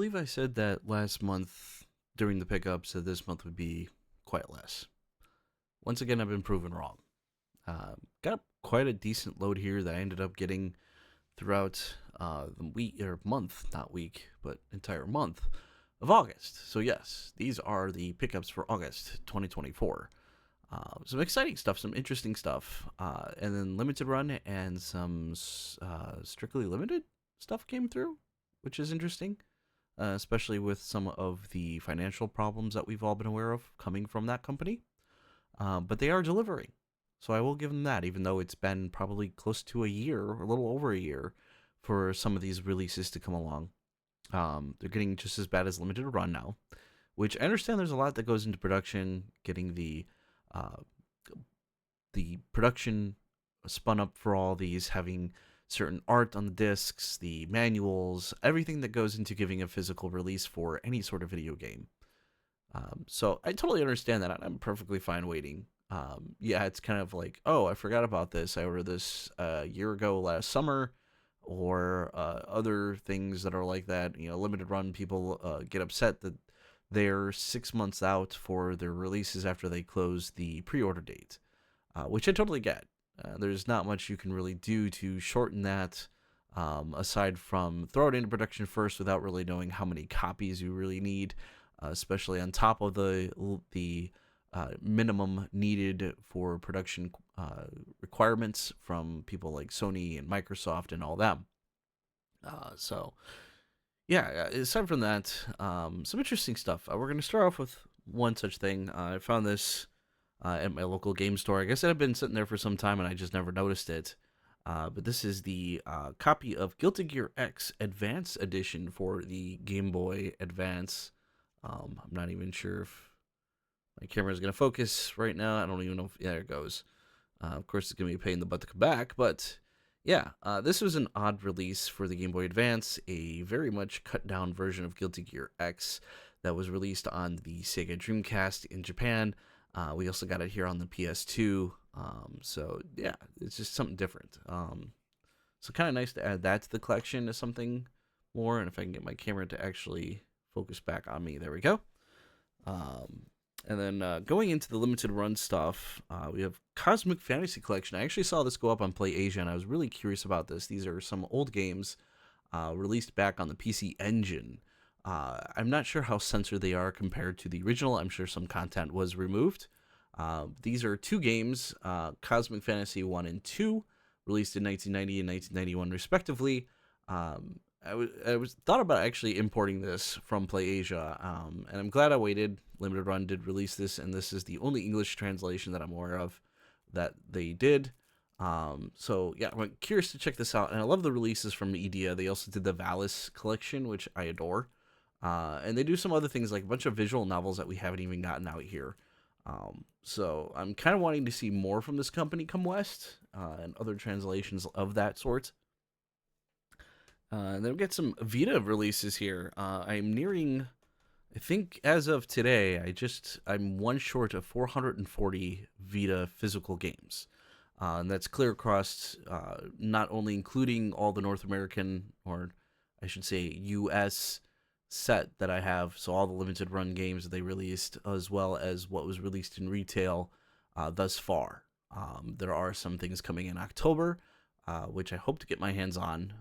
believe I said that last month during the pickups that this month would be quite less. Once again, I've been proven wrong. Got quite a decent load here that I ended up getting throughout the week or month, not week, but entire month of August. So yes, these are the pickups for August 2024. Some exciting stuff, some interesting stuff, and then limited run and some strictly limited stuff came through, which is interesting, especially with some of the financial problems that we've all been aware of coming from that company. But they are delivering. So I will give them that, even though it's been probably close to a year, or a little over a year, for some of these releases to come along. They're getting just as bad as limited run now, which I understand there's a lot that goes into production, getting uh, the production spun up for all these, having certain art on the discs, the manuals, everything that goes into giving a physical release for any sort of video game. So I totally understand that. I'm perfectly fine waiting. Yeah, it's kind of like, oh, I forgot about this. I ordered this a year ago last summer, or other things that are like that. Limited run people get upset that they're 6 months out for their releases after they close the pre-order date, which I totally get. There's not much you can really do to shorten that, aside from throw it into production first without really knowing how many copies you really need, especially on top of the minimum needed for production requirements from people like Sony and Microsoft and all them. So yeah, aside from that, some interesting stuff. We're going to start off with one such thing. I found this at my local game store. I guess it had been sitting there for some time and I just never noticed it. But this is the copy of Guilty Gear X Advance Edition for the Game Boy Advance. I'm not even sure if my camera is going to focus right now. I don't even know if... Yeah, there it goes. Of course, it's going to be a pain in the butt to come back, but yeah, this was an odd release for the Game Boy Advance, a very much cut down version of Guilty Gear X that was released on the Sega Dreamcast in Japan. We also got it here on the PS2. So yeah, it's just something different. So kind of nice to add that to the collection as something more. And if I can get my camera to actually focus back on me, there we go. And then going into the limited run stuff, we have Cosmic Fantasy Collection. I actually saw this go up on Play Asia, and I was really curious about this. These are some old games released back on the PC Engine. I'm not sure how censored they are compared to the original. I'm sure some content was removed. These are two games, Cosmic Fantasy 1 and 2, released in 1990 and 1991 respectively. I was thought about actually importing this from PlayAsia, and I'm glad I waited. Limited Run did release this, and this is the only English translation that I'm aware of that they did. So yeah, I'm curious to check this out, and I love the releases from Idea. They also did the Valis collection, which I adore, and they do some other things like a bunch of visual novels that we haven't even gotten out here. So I'm kind of wanting to see more from this company come west, and other translations of that sort. And then we get some Vita releases here. I'm nearing, I think as of today, I'm one short of 440 Vita physical games. And that's clear across, not only including all the North American, or I should say US set that I have, so all the limited run games that they released, as well as what was released in retail thus far. There are some things coming in October, which I hope to get my hands on,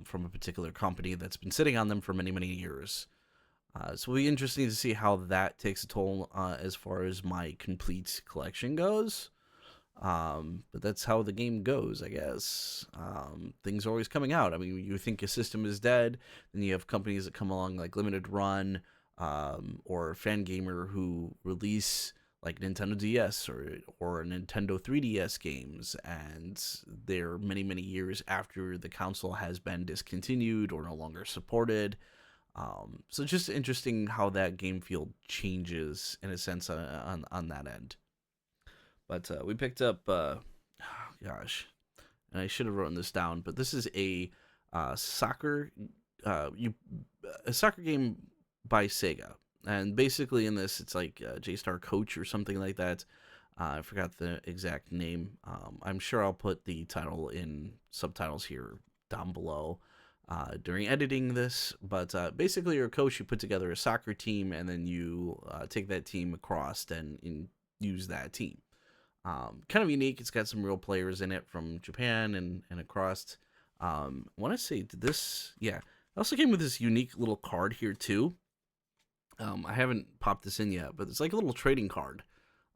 from a particular company that's been sitting on them for many, many years. So it'll be interesting to see how that takes a toll as far as my complete collection goes. But that's how the game goes, I guess. Things are always coming out. I mean, you think a system is dead, then you have companies that come along like Limited Run, or Fangamer, who release like Nintendo DS or Nintendo 3DS games, and they're many, many years after the console has been discontinued or no longer supported. So it's just interesting how that game field changes in a sense on that end. But we picked up, gosh, and I should have written this down, but this is soccer, you a soccer game by Sega. And basically in this, it's like J-Star Coach or something like that. I forgot the exact name. I'm sure I'll put the title in subtitles here down below. during editing this. But basically, you're a coach. You put together a soccer team, and then you take that team across and use that team. Kind of unique. It's got some real players in it from Japan and across. I want to say, did this? Yeah. It also came with this unique little card here, too. I haven't popped this in yet, but it's like a little trading card.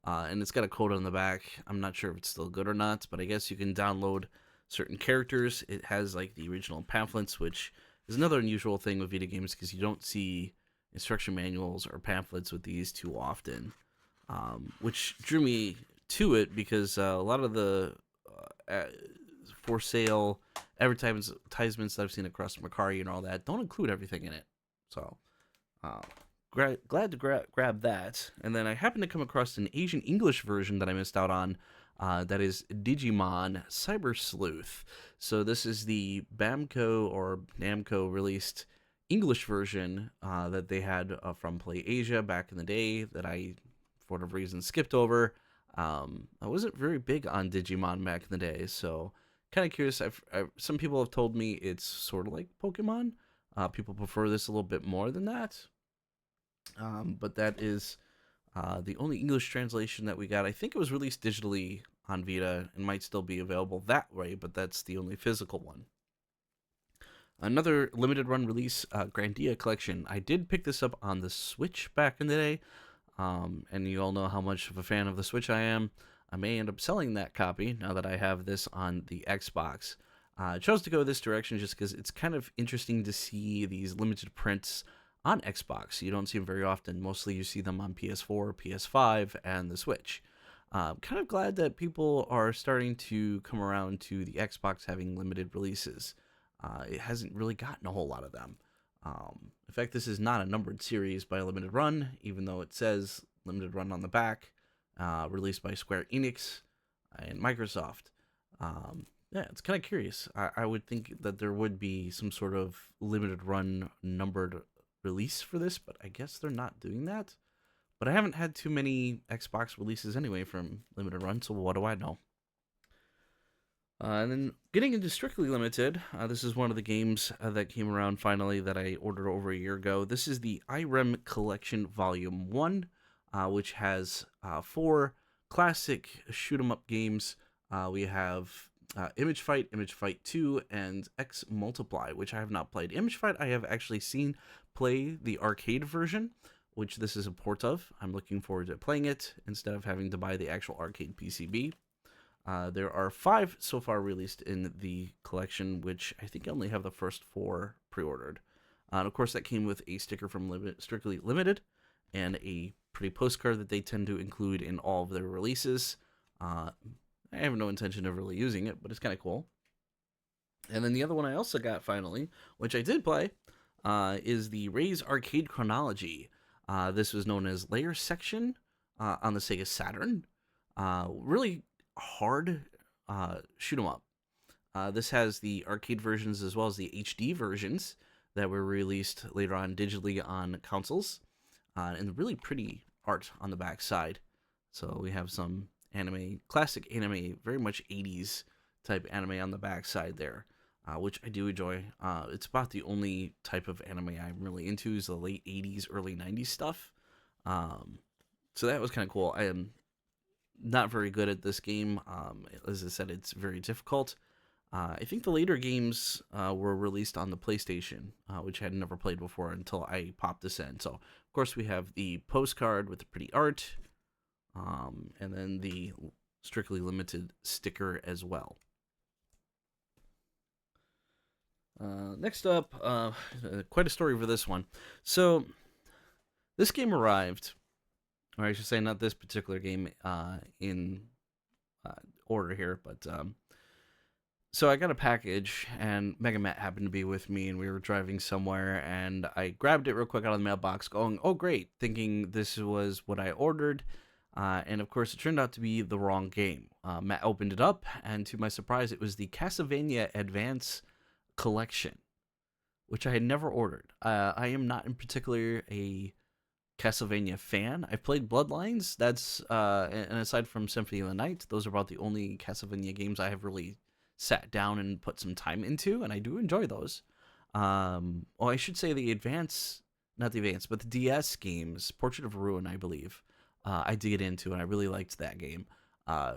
And it's got a code on the back. I'm not sure if it's still good or not, but I guess you can download certain characters. It has like the original pamphlets, which is another unusual thing with video games because you don't see instruction manuals or pamphlets with these too often, which drew me to it because a lot of the for sale advertisements that I've seen across Mercari and all that don't include everything in it. So uh, glad to grab that. And then I happened to come across an Asian English version that I missed out on. That is Digimon Cyber Sleuth. So this is the Bamco or Namco released English version that they had from Play Asia back in the day that I, for whatever reason, skipped over. I wasn't very big on Digimon back in the day, so kind of curious. Some people have told me it's sort of like Pokemon. People prefer this a little bit more than that. But that is the only English translation that we got. I think it was released digitally on Vita and might still be available that way, but that's the only physical one. Another limited run release, Grandia Collection. I did pick this up on the Switch back in the day, and you all know how much of a fan of the Switch I am. I may end up selling that copy now that I have this on the Xbox. I chose to go this direction just because it's kind of interesting to see these limited prints on Xbox. You don't see them very often. Mostly you see them on PS4, PS5, and the Switch. Kind of glad that people are starting to come around to the Xbox having limited releases. It hasn't really gotten a whole lot of them. In fact, this is not a numbered series by a limited run, even though it says limited run on the back, released by Square Enix and Microsoft. Yeah, it's kind of curious. I would think that there would be some sort of limited run numbered release for this, but I guess they're not doing that. But I haven't had too many Xbox releases anyway from limited run, so what do I know? And then getting into Strictly Limited, this is one of the games that came around finally that I ordered over a year ago. This is the IREM Collection Volume 1, which has 4 classic shoot-'em-up games. We have Image Fight 2, and X Multiply, which I have not played. Image Fight I have actually seen play the arcade version, which this is a port of. I'm looking forward to playing it instead of having to buy the actual arcade PCB. There are 5 so far released in the collection, which I think I only have the first 4 pre-ordered. And of course, that came with a sticker from Strictly Limited and a pretty postcard that they tend to include in all of their releases. I have no intention of really using it, but it's kind of cool. And then the other one I also got finally, which I did play, is the Ray's Arcade Chronology. This was known as Layer Section on the Sega Saturn. Really hard shoot 'em up. This has the arcade versions as well as the HD versions that were released later on digitally on consoles, and really pretty art on the back side. So we have some anime, classic anime, very much 80s type anime on the back side there, which I do enjoy. It's about the only type of anime I'm really into is the late 80s, early 90s stuff. So that was kind of cool. I am not very good at this game. As I said, it's very difficult. I think the later games were released on the PlayStation, which I had never played before until I popped this in. So, of course, we have the postcard with the pretty art, and then the Strictly Limited sticker as well. Next up, quite a story for this one. So, this game arrived, or I should say not this particular game in order here, but so I got a package, and Mega Matt happened to be with me, and we were driving somewhere, and I grabbed it real quick out of the mailbox, going, oh, great, thinking this was what I ordered, and of course, it turned out to be the wrong game. Matt opened it up, and to my surprise, it was the Castlevania Advance Collection, which I had never ordered. I am not in particular a Castlevania fan. I've played Bloodlines, that's, and aside from Symphony of the Night, those are about the only Castlevania games I have really sat down and put some time into, and I do enjoy those. Well, I should say the advance, not the advance, but the DS games, Portrait of Ruin, I believe, I did get into, and I really liked that game. Uh,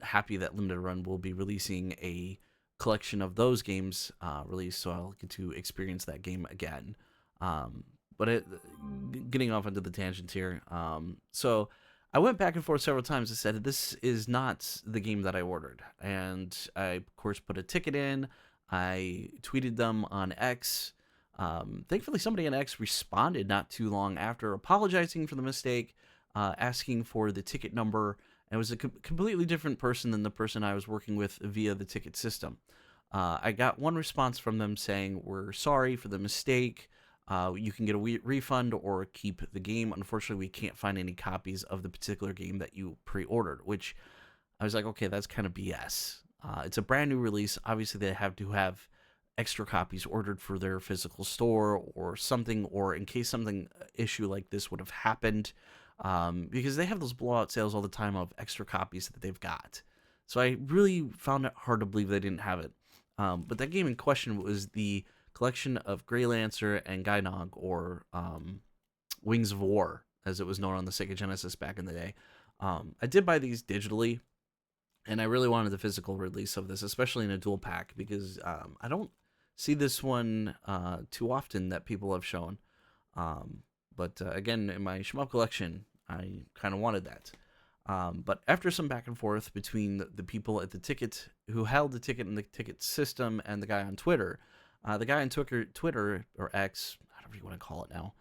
Happy that Limited Run will be releasing a collection of those games released, so I'll get to experience that game again. Um, Getting off into the tangent here. So I went back and forth several times and said, this is not the game that I ordered. And I, of course, put a ticket in. I tweeted them on X. Thankfully, somebody on X responded not too long after, apologizing for the mistake, asking for the ticket number. And it was a completely different person than the person I was working with via the ticket system. I got one response from them saying, "We're sorry for the mistake. You can get a refund or keep the game. Unfortunately, we can't find any copies of the particular game that you pre-ordered," which I was like, okay, that's kind of BS. It's a brand new release. Obviously, they have to have extra copies ordered for their physical store or something, or in case something issue like this would have happened, because they have those blowout sales all the time of extra copies that they've got. So I really found it hard to believe they didn't have it. But that game in question was the collection of Grey Lancer and Gainog, or Wings of War, as it was known on the Sega Genesis back in the day. I did buy these digitally, and I really wanted the physical release of this, especially in a dual pack, because I don't see this one too often that people have shown. But again, in my shmup collection, I kind of wanted that. But after some back and forth between the people at the ticket who held the ticket in the ticket system and the guy on Twitter, the guy on Twitter or X, whatever you want to call it now,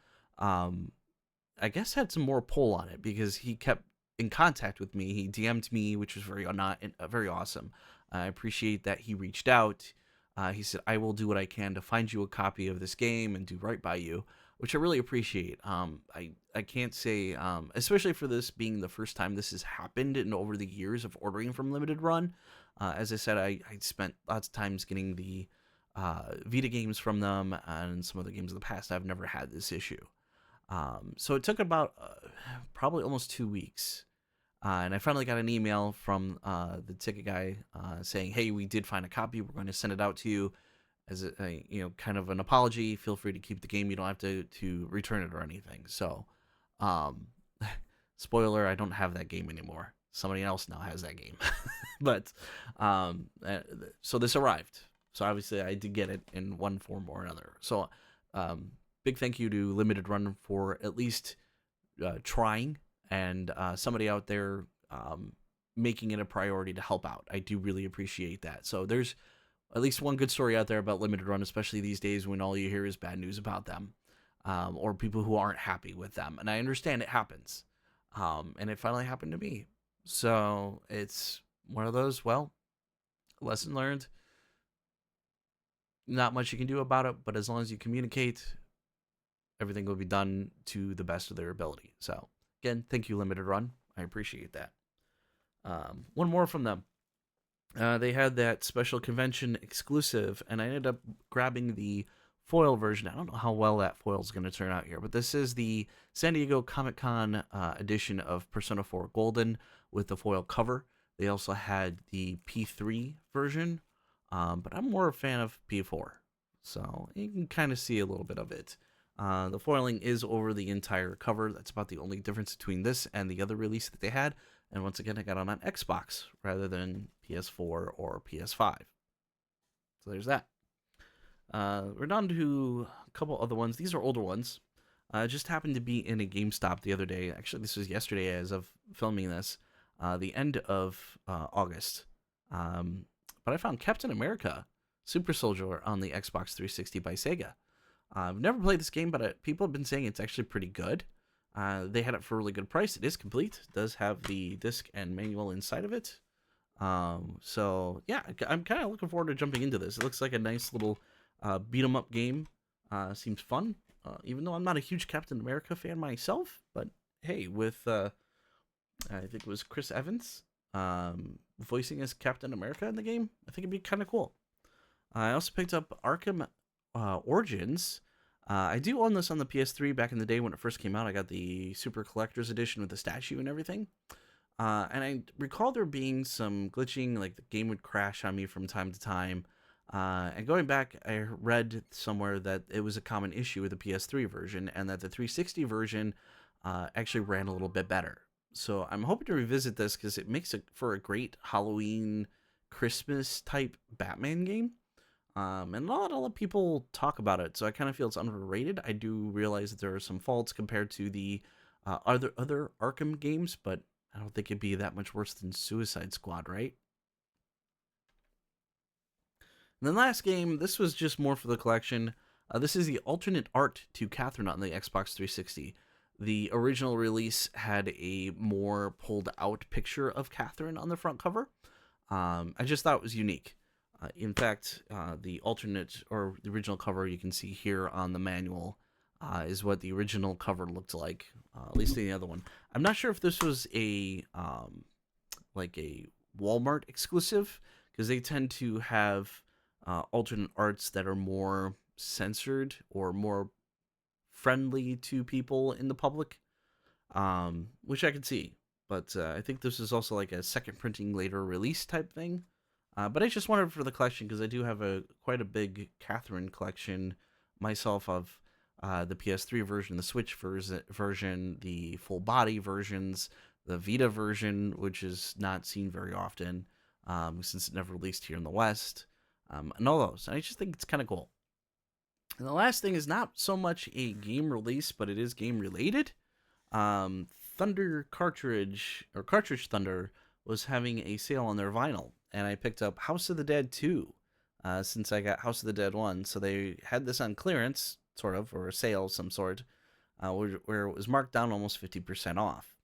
I guess had some more pull on it because he kept in contact with me. He DM'd me, which was very awesome. I appreciate that he reached out. He said, "I will do what I can to find you a copy of this game and do right by you," which I really appreciate. I can't say, especially for this being the first time this has happened in over the years of ordering from Limited Run. As I said, I spent lots of times getting the Vita games from them, and some of the games in the past I've never had this issue. So it took about probably almost 2 weeks. And I finally got an email from the ticket guy saying, "Hey, we did find a copy. We're going to send it out to you as kind of an apology. Feel free to keep the game. You don't have to return it or anything." So, um, spoiler: I don't have that game anymore. Somebody else now has that game. But so this arrived. So obviously, I did get it in one form or another. So, big thank you to Limited Run for at least trying, and somebody out there making it a priority to help out. I do really appreciate that. So there's at least one good story out there about Limited Run, especially these days when all you hear is bad news about them, or people who aren't happy with them. And I understand it happens. And it finally happened to me. So it's one of those, well, lesson learned. Not much you can do about it, but as long as you communicate, everything will be done to the best of their ability. So again, thank you, Limited Run. I appreciate that. One more from them. They had that special convention exclusive, and I ended up grabbing the foil version. I don't know how well that foil is going to turn out here, but this is the San Diego Comic-Con edition of Persona 4 Golden with the foil cover. They also had the P3 version, but I'm more a fan of P4, so you can kind of see a little bit of it. The foiling is over the entire cover. That's about the only difference between this and the other release that they had. And once again, I got it on Xbox rather than PS4 or PS5. So there's that. We're down to a couple other ones. These are older ones. Just happened to be in a GameStop the other day. Actually, this was yesterday as of filming this. The end of August. But I found Captain America Super Soldier on the Xbox 360 by Sega. I've never played this game, but people have been saying it's actually pretty good. They had it for a really good price. It is complete. It does have the disc and manual inside of it. So yeah, I'm kind of looking forward to jumping into this. It looks like a nice little beat 'em up game. Seems fun. Even though I'm not a huge Captain America fan myself, but hey, with I think it was Chris Evans voicing as Captain America in the game, I think it'd be kind of cool. I also picked up Arkham Origins. I do own this on the PS3 back in the day when it first came out. I got the Super Collector's Edition with the statue and everything. And I recall there being some glitching, like the game would crash on me from time to time. And going back, I read somewhere that it was a common issue with the PS3 version, and that the 360 version actually ran a little bit better. So I'm hoping to revisit this because it makes it for a great Halloween, Christmas type Batman game. And not a lot of people talk about it, so I kind of feel it's underrated. I do realize that there are some faults compared to the other Arkham games, but I don't think it'd be that much worse than Suicide Squad, right? And then last game, this was just more for the collection. This is the alternate art to Catherine on the Xbox 360. The original release had a more pulled out picture of Catherine on the front cover. I just thought it was unique. In fact, the alternate or the original cover you can see here on the manual is what the original cover looked like, at least in the other one. I'm not sure if this was a like a Walmart exclusive because they tend to have alternate arts that are more censored or more friendly to people in the public, which I could see. But I think this is also like a second printing later release type thing. But I just wanted for the collection because I do have a quite a big Catherine collection myself of the PS3 version, the Switch version, the full body versions, the Vita version, which is not seen very often since it never released here in the West, and all those. And I just think it's kind of cool. And the last thing is not so much a game release, but it is game related. Um, Thunder Cartridge or Cartridge Thunder was having a sale on their vinyl, and I picked up House of the Dead 2 since I got House of the Dead 1. So they had this on clearance, sort of, or a sale of some sort, where it was marked down almost 50% off.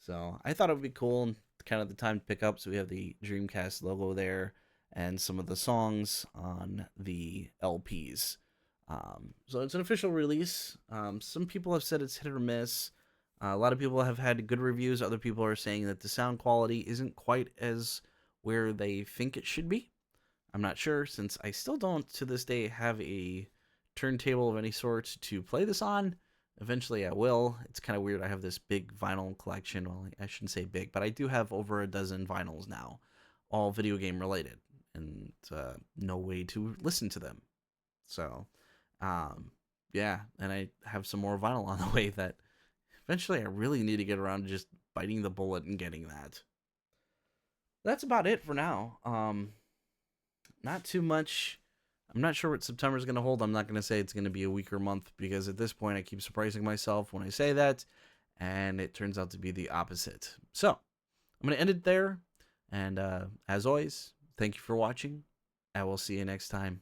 So I thought it would be cool and kind of the time to pick up. So we have the Dreamcast logo there and some of the songs on the LPs. So it's an official release. Some people have said it's hit or miss. A lot of people have had good reviews. Other people are saying that the sound quality isn't quite as where they think it should be. I'm not sure since I still don't to this day have a turntable of any sort to play this on. Eventually I will. It's kind of weird. I have this big vinyl collection. Well, I shouldn't say big, but I do have over a dozen vinyls now, all video game related, and no way to listen to them. So, um, yeah, and I have some more vinyl on the way that eventually I really need to get around to just biting the bullet and getting that. That's about it for now. Not too much. I'm not sure what September is going to hold. I'm not going to say it's going to be a weaker month because at this point I keep surprising myself when I say that, and it turns out to be the opposite. So I'm going to end it there. And as always, thank you for watching. I will see you next time.